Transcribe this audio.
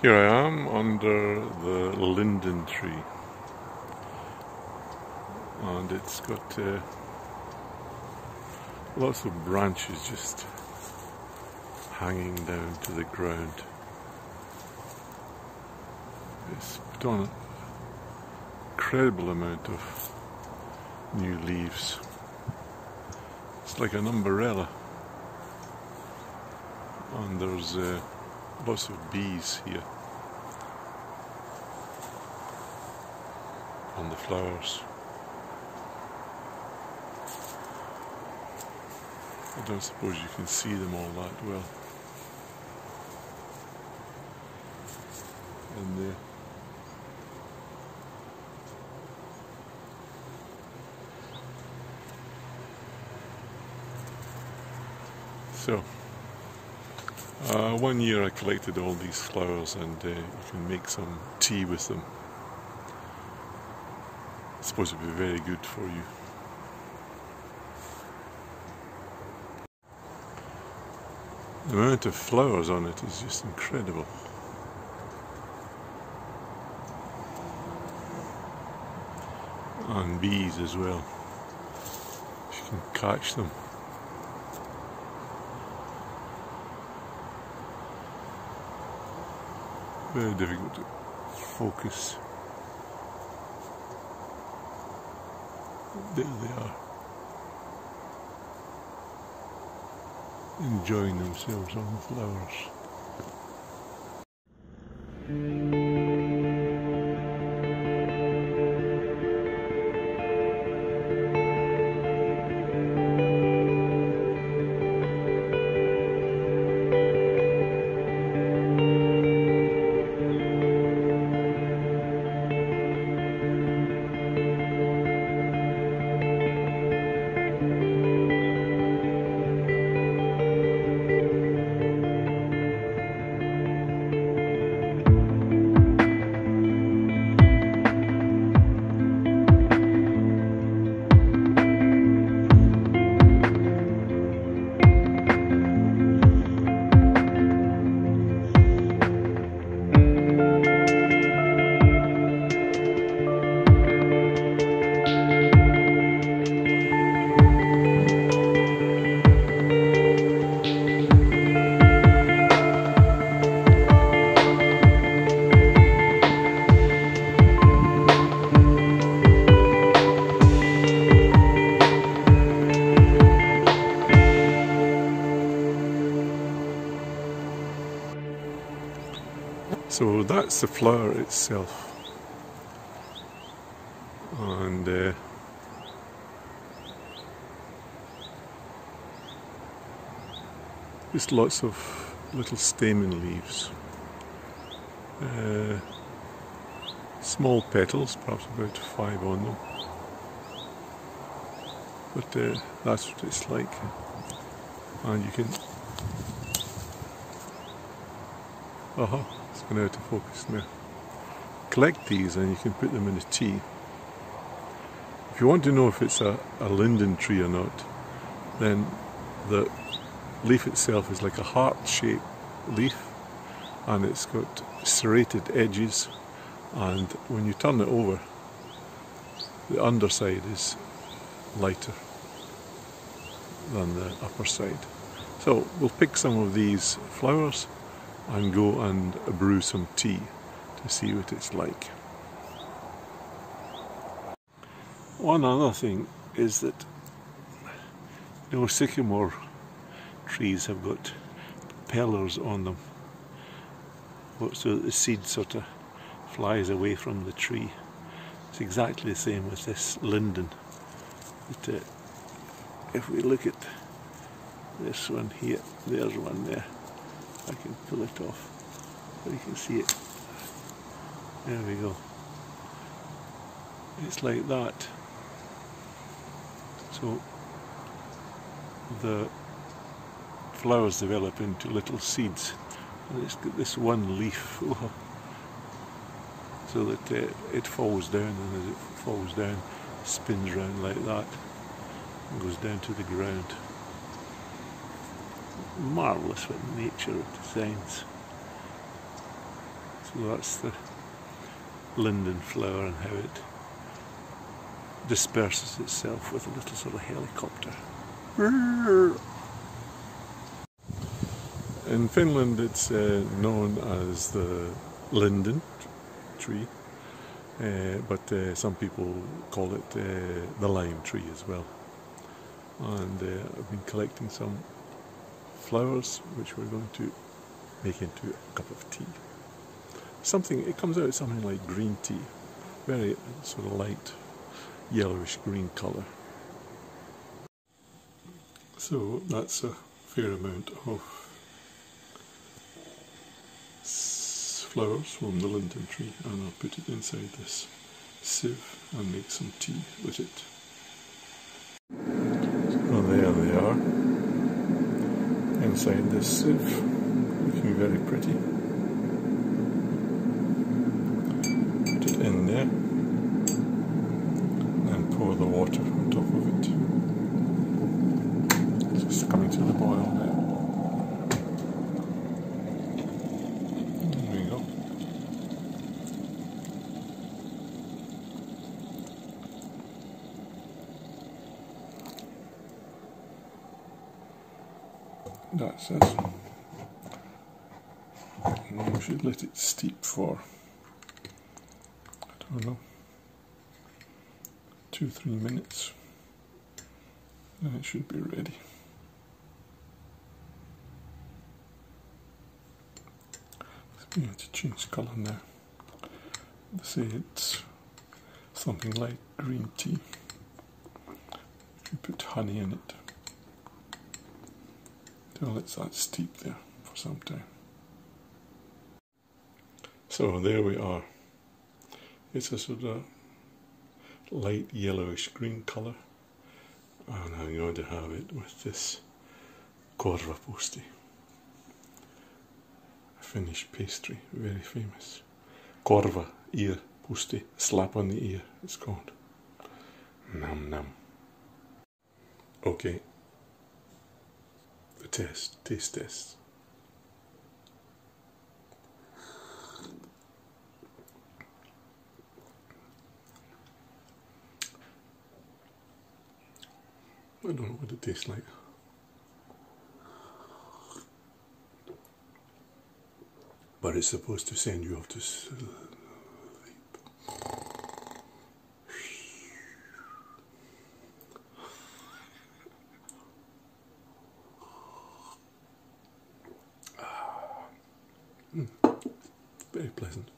Here I am under the linden tree, and it's got lots of branches just hanging down to the ground. It's put on an incredible amount of new leaves. It's like an umbrella, and there's lots of bees here on the flowers. I don't suppose you can see them all that well. And there. So, one year I collected all these flowers, and you can make some tea with them. It's supposed to be very good for you. The amount of flowers on it is just incredible. And bees as well, if you can catch them. Very difficult to focus. There they are, enjoying themselves on the flowers. So that's the flower itself, and just lots of little stamen leaves, small petals, perhaps about 5 on them, but that's what it's like. And you can it's gone out of focus now. Collect these and you can put them in a tea. If you want to know if it's a linden tree or not, then the leaf itself is like a heart-shaped leaf, and it's got serrated edges, and when you turn it over, the underside is lighter than the upper side. So we'll pick some of these flowers and go and brew some tea to see what it's like. One other thing is that sycamore trees have got propellers on them, so that the seed sort of flies away from the tree. It's exactly the same with this linden. But, if we look at this one here, there's one there. I can pull it off, but you can see it. There we go. It's like that. So the flowers develop into little seeds, and it's got this one leaf, so that it falls down, and as it falls down, it spins round like that and goes down to the ground. Marvellous what nature designs. So that's the linden flower and how it disperses itself with a little sort of helicopter. In Finland it's known as the linden tree, but some people call it the lime tree as well. And I've been collecting some flowers which we're going to make into a cup of tea. It comes out something like green tea, very sort of light yellowish green colour. So that's a fair amount of flowers from the linden tree, and I'll put it inside this sieve and make some tea with it. So there they are, inside this sieve, looking very pretty. Put it in there and pour the water on top of it. It's just coming to the boil now. There we go. That's it. And we should let it steep for, I don't know, 2-3 minutes, and it should be ready. It's beginning to change colour now. They say it's something like green tea. If you put honey in it, till it's that steep there for some time. So there we are. It's a sort of light yellowish green colour, and I'm going to have it with this korvapusti, a Finnish pastry, very famous. Korva, ear, pusti, slap on the ear, it's called. Nam nam. Okay, the taste test. I don't know what it tastes like. But it's supposed to send you off to sleep. Very pleasant.